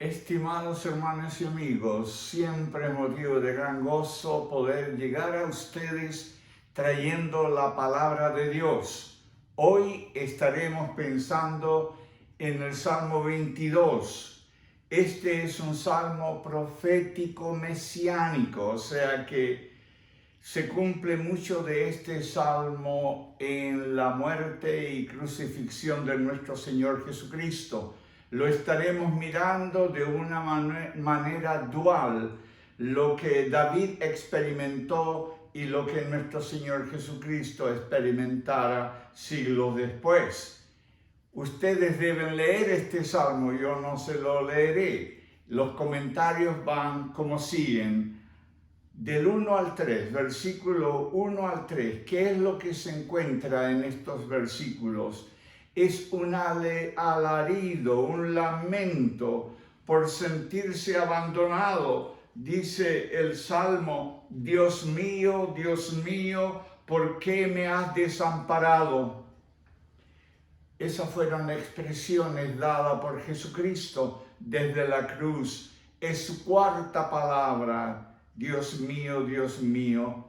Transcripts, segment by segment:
Estimados hermanos y amigos, siempre es motivo de gran gozo poder llegar a ustedes trayendo la palabra de Dios. Hoy estaremos pensando en el Salmo 22. Este es un salmo profético mesiánico, o sea que se cumple mucho de este salmo en la muerte y crucifixión de nuestro Señor Jesucristo. Lo estaremos mirando de una manera dual, lo que David experimentó y lo que nuestro Señor Jesucristo experimentara siglos después. Ustedes deben leer este salmo, yo no se lo leeré. Los comentarios van como siguen. Del 1 al 3, versículo 1 al 3, ¿qué es lo que se encuentra en estos versículos? Es un alarido, un lamento por sentirse abandonado. Dice el Salmo, Dios mío, ¿por qué me has desamparado? Esas fueron expresiones dadas por Jesucristo desde la cruz. Es su cuarta palabra. Dios mío.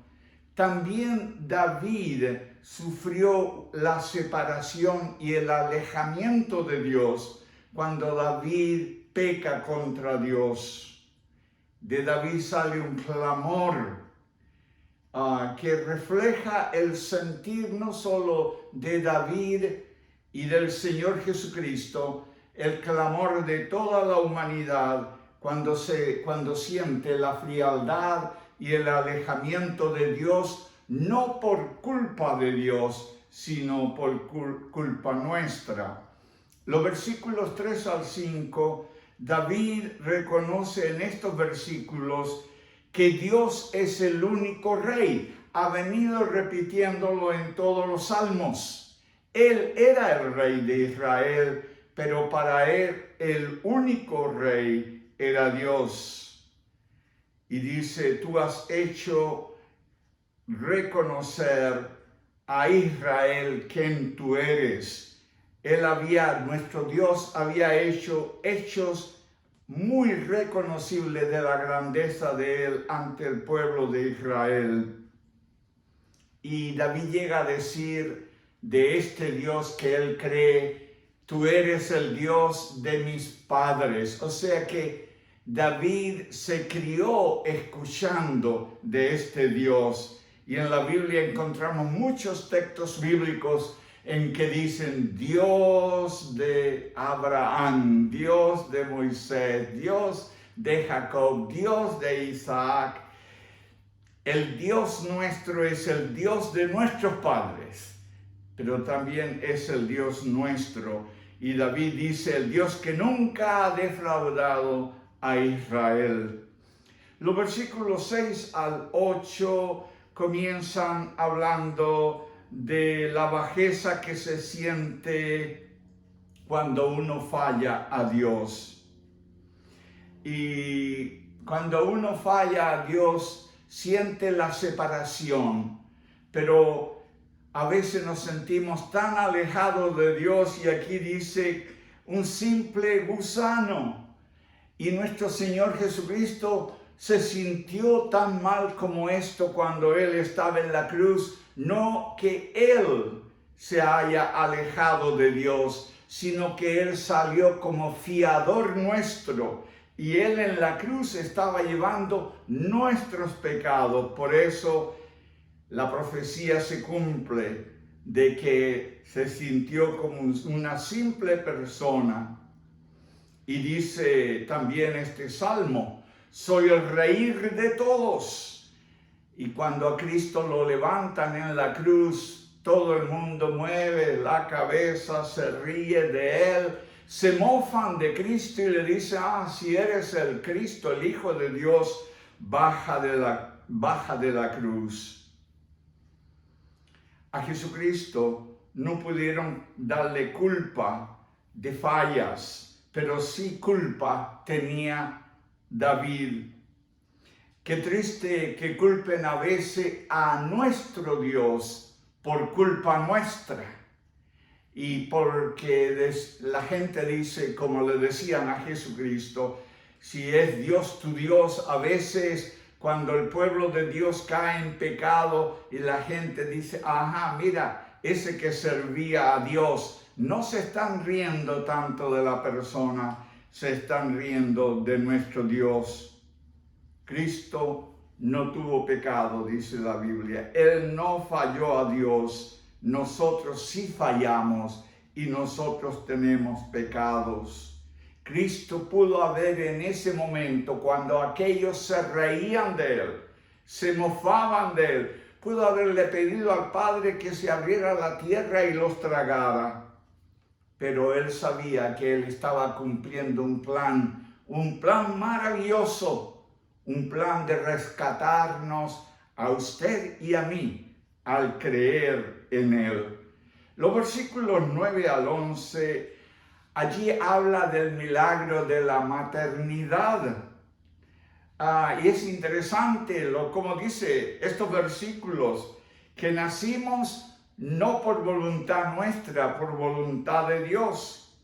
También David sufrió la separación y el alejamiento de Dios cuando David peca contra Dios. De David sale un clamor que refleja el sentir no solo de David y del Señor Jesucristo, el clamor de toda la humanidad cuando siente la frialdad y el alejamiento de Dios, no por culpa de Dios, sino por culpa nuestra. Los versículos 3 al 5, David reconoce en estos versículos que Dios es el único rey. Ha venido repitiéndolo en todos los salmos. Él era el rey de Israel, pero para él el único rey era Dios. Y dice, tú has hecho reconocer a Israel quién tú eres. Nuestro Dios había hecho hechos muy reconocibles de la grandeza de él ante el pueblo de Israel. Y David llega a decir de este Dios que él cree, tú eres el Dios de mis padres. O sea que David se crió escuchando de este Dios. Y en la Biblia encontramos muchos textos bíblicos en que dicen Dios de Abraham, Dios de Moisés, Dios de Jacob, Dios de Isaac. El Dios nuestro es el Dios de nuestros padres, pero también es el Dios nuestro. Y David dice, el Dios que nunca ha defraudado a Israel. Los versículos 6 al 8 comienzan hablando de la bajeza que se siente cuando uno falla a Dios. Y cuando uno falla a Dios, siente la separación, pero a veces nos sentimos tan alejados de Dios y aquí dice un simple gusano. Y nuestro Señor Jesucristo se sintió tan mal como esto cuando Él estaba en la cruz. No que Él se haya alejado de Dios, sino que Él salió como fiador nuestro. Y Él en la cruz estaba llevando nuestros pecados. Por eso la profecía se cumple de que se sintió como una simple persona. Y dice también este salmo, soy el reír de todos. Y cuando a Cristo lo levantan en la cruz, todo el mundo mueve la cabeza, se ríe de Él, se mofan de Cristo y le dicen, si eres el Cristo, el Hijo de Dios, baja de la cruz. A Jesucristo no pudieron darle culpa de fallas, pero sí culpa tenía David. Qué triste que culpen a veces a nuestro Dios por culpa nuestra. y porque la gente dice, como le decían a Jesucristo, si es Dios tu Dios, a veces cuando el pueblo de Dios cae en pecado y la gente dice, ajá, mira, ese que servía a Dios, no se están riendo tanto de la persona, se están riendo de nuestro Dios. Cristo no tuvo pecado, dice la Biblia. Él no falló a Dios. Nosotros sí fallamos y nosotros tenemos pecados. Cristo pudo haber en ese momento, cuando aquellos se reían de Él, se mofaban de Él, pudo haberle pedido al Padre que se abriera la tierra y los tragara. Pero Él sabía que Él estaba cumpliendo un plan maravilloso, un plan de rescatarnos a usted y a mí al creer en Él. Los versículos 9 al 11, allí habla del milagro de la maternidad. Y es interesante, como dice estos versículos, que nacimos no por voluntad nuestra, por voluntad de Dios.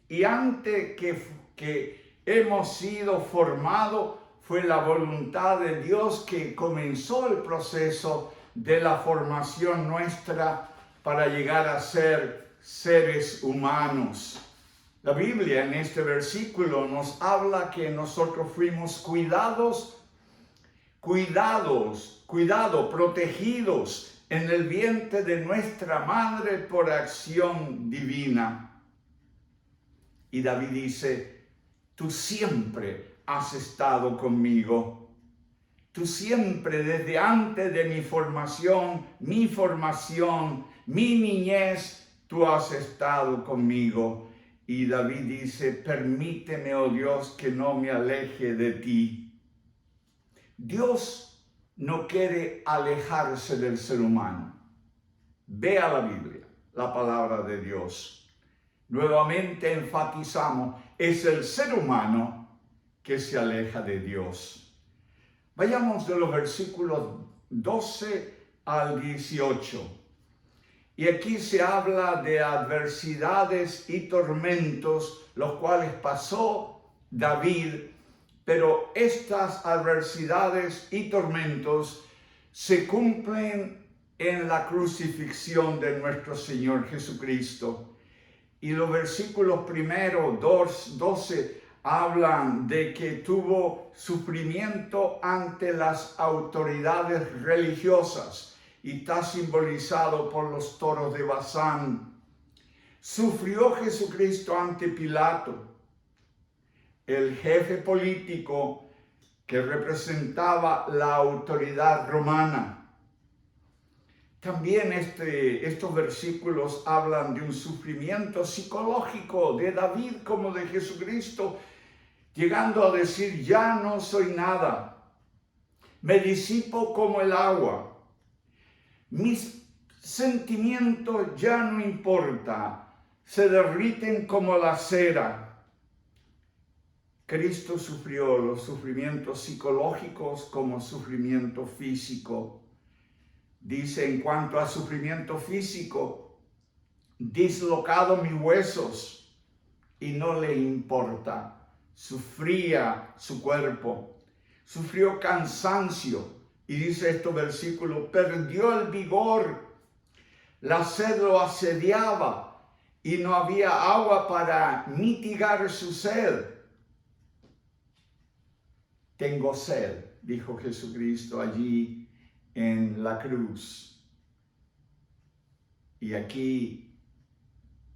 Y antes que hemos sido formados, fue la voluntad de Dios que comenzó el proceso de la formación nuestra para llegar a ser seres humanos. La Biblia en este versículo nos habla que nosotros fuimos protegidos en el vientre de nuestra madre por acción divina. Y David dice, tú siempre has estado conmigo. Tú siempre, desde antes de mi formación, mi niñez, tú has estado conmigo. Y David dice, permíteme, oh Dios, que no me aleje de ti. Dios no quiere alejarse del ser humano. Vea la Biblia, la palabra de Dios. Nuevamente enfatizamos, es el ser humano que se aleja de Dios. Vayamos de los versículos 12 al 18. Y aquí se habla de adversidades y tormentos, los cuales pasó David, pero estas adversidades y tormentos se cumplen en la crucifixión de nuestro Señor Jesucristo. Y los versículos primero, 12, hablan de que tuvo sufrimiento ante las autoridades religiosas y está simbolizado por los toros de Basán. Sufrió Jesucristo ante Pilato, el jefe político que representaba la autoridad romana. También estos versículos hablan de un sufrimiento psicológico de David como de Jesucristo, llegando a decir, ya no soy nada, me disipo como el agua, mis sentimientos ya no importan, se derriten como la cera. Cristo sufrió los sufrimientos psicológicos como sufrimiento físico. Dice, en cuanto a sufrimiento físico, dislocado mis huesos, y no le importa. Sufría su cuerpo, sufrió cansancio, y dice este versículo, perdió el vigor, la sed lo asediaba, y no había agua para mitigar su sed. Tengo sed, dijo Jesucristo allí en la cruz. Y aquí,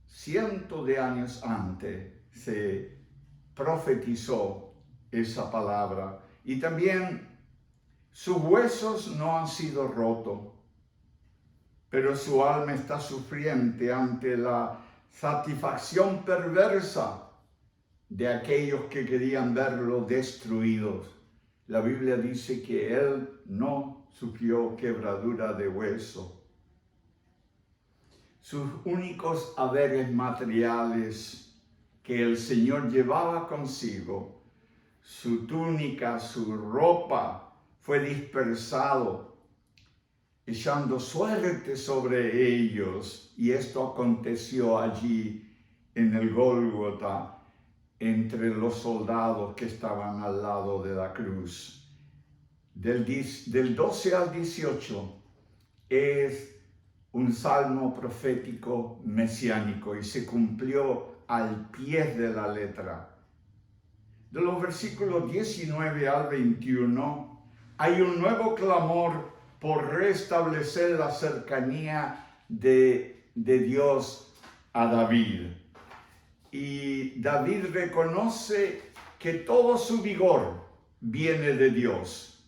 cientos de años antes, se profetizó esa palabra. Y también sus huesos no han sido rotos, pero su alma está sufriente ante la satisfacción perversa de aquellos que querían verlo destruidos. La Biblia dice que él no sufrió quebradura de hueso. Sus únicos haberes materiales que el Señor llevaba consigo, su túnica, su ropa, fue dispersado echando suerte sobre ellos. Y esto aconteció allí en el Gólgota, entre los soldados que estaban al lado de la cruz. Del 12 al 18 es un salmo profético mesiánico y se cumplió al pie de la letra. De los versículos 19 al 21 hay un nuevo clamor por restablecer la cercanía de Dios a David. Y David reconoce que todo su vigor viene de Dios,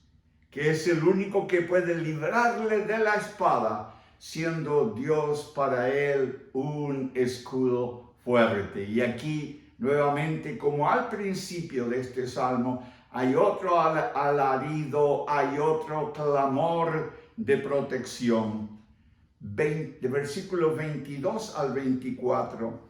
que es el único que puede librarle de la espada, siendo Dios para él un escudo fuerte. Y aquí, nuevamente, como al principio de este salmo, hay otro alarido, hay otro clamor de protección. De versículos 22 al 24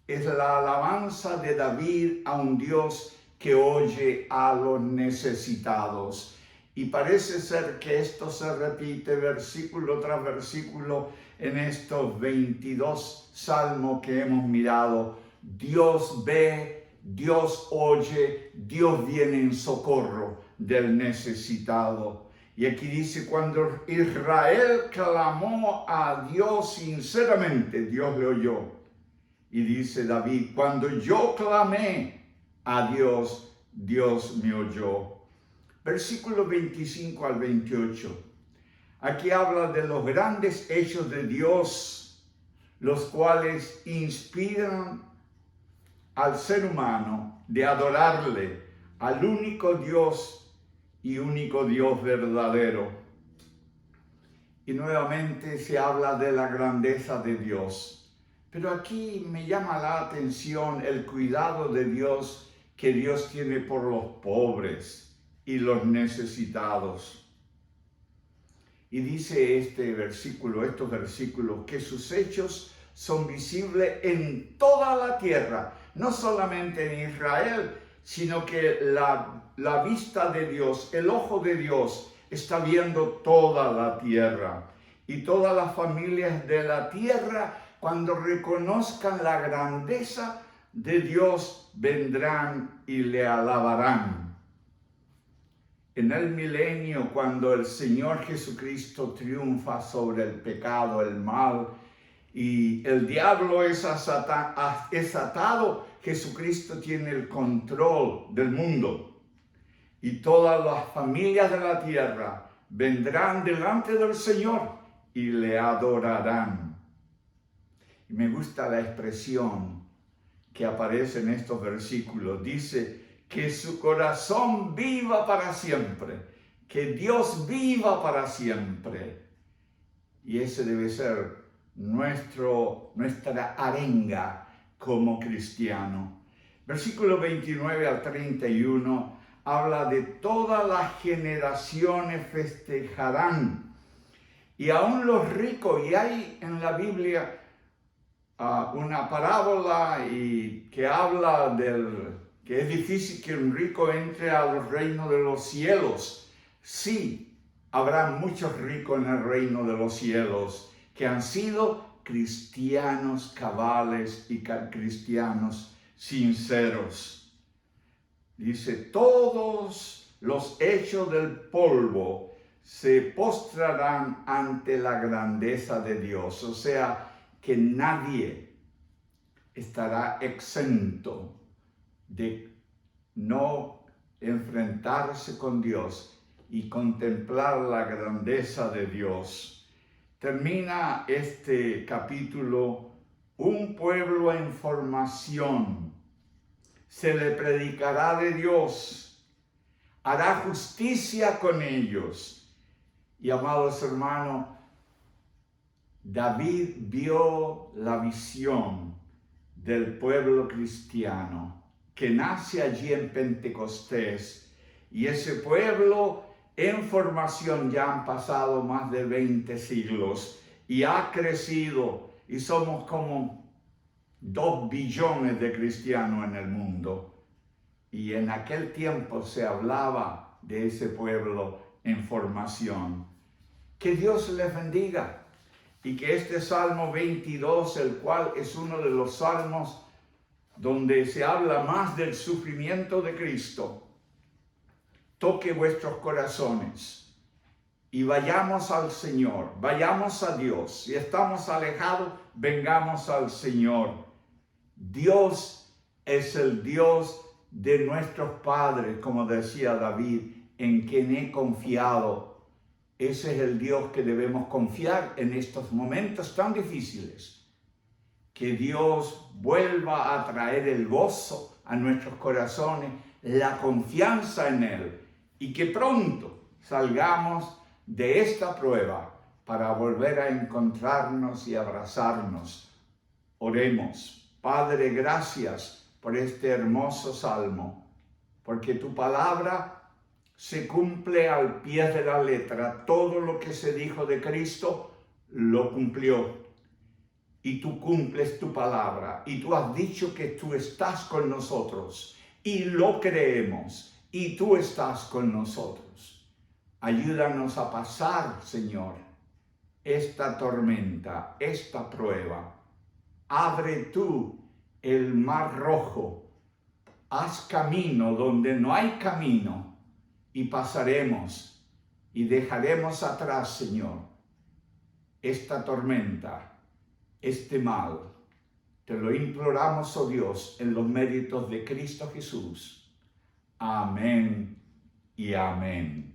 es la alabanza de David a un Dios que oye a los necesitados. Y parece ser que esto se repite versículo tras versículo en estos 22 salmos que hemos mirado. Dios ve, Dios oye, Dios viene en socorro del necesitado. Y aquí dice, cuando Israel clamó a Dios sinceramente, Dios le oyó. Y dice David, cuando yo clamé a Dios, Dios me oyó. Versículo 25 al 28. Aquí habla de los grandes hechos de Dios, los cuales inspiran al ser humano de adorarle, al único Dios y único Dios verdadero. Y nuevamente se habla de la grandeza de Dios. Pero aquí me llama la atención el cuidado de Dios que Dios tiene por los pobres y los necesitados. Y dice estos versículos, que sus hechos son visibles en toda la tierra, no solamente en Israel, sino que la vista de Dios, el ojo de Dios está viendo toda la tierra. Y todas las familias de la tierra, cuando reconozcan la grandeza de Dios, vendrán y le alabarán. En el milenio, cuando el Señor Jesucristo triunfa sobre el pecado, el mal, y el diablo es atado, Jesucristo tiene el control del mundo. Y todas las familias de la tierra vendrán delante del Señor y le adorarán. Y me gusta la expresión que aparece en estos versículos. Dice que su corazón viva para siempre, que Dios viva para siempre. Y ese debe ser nuestra arenga como cristiano. Versículo 29 al 31 habla de todas las generaciones festejarán. Y aún los ricos, y hay en la Biblia una parábola que habla que es difícil que un rico entre al reino de los cielos. Sí, habrá muchos ricos en el reino de los cielos que han sido cristianos cabales y cristianos sinceros. Dice, todos los hechos del polvo se postrarán ante la grandeza de Dios. O sea, que nadie estará exento de no enfrentarse con Dios y contemplar la grandeza de Dios. Termina este capítulo, un pueblo en formación, se le predicará de Dios, hará justicia con ellos. Y amados hermanos, David vio la visión del pueblo cristiano que nace allí en Pentecostés, y ese pueblo en formación ya han pasado más de 20 siglos y ha crecido, y somos como 2 billones de cristianos en el mundo. Y en aquel tiempo se hablaba de ese pueblo en formación. Que Dios les bendiga y que este Salmo 22, el cual es uno de los salmos donde se habla más del sufrimiento de Cristo, toque vuestros corazones y vayamos al Señor, vayamos a Dios. Si estamos alejados, vengamos al Señor. Dios es el Dios de nuestros padres, como decía David, en quien he confiado. Ese es el Dios que debemos confiar en estos momentos tan difíciles. Que Dios vuelva a traer el gozo a nuestros corazones, la confianza en Él, y que pronto salgamos de esta prueba para volver a encontrarnos y abrazarnos. Oremos. Padre, gracias por este hermoso salmo, porque tu palabra se cumple al pie de la letra. Todo lo que se dijo de Cristo lo cumplió. Y tú cumples tu palabra. Y tú has dicho que tú estás con nosotros. Y lo creemos. Y tú estás con nosotros. Ayúdanos a pasar, Señor, esta tormenta, esta prueba. Abre tú el mar rojo. Haz camino donde no hay camino. Y pasaremos y dejaremos atrás, Señor, esta tormenta, este mal. Te lo imploramos, oh Dios, en los méritos de Cristo Jesús. Amén y amén.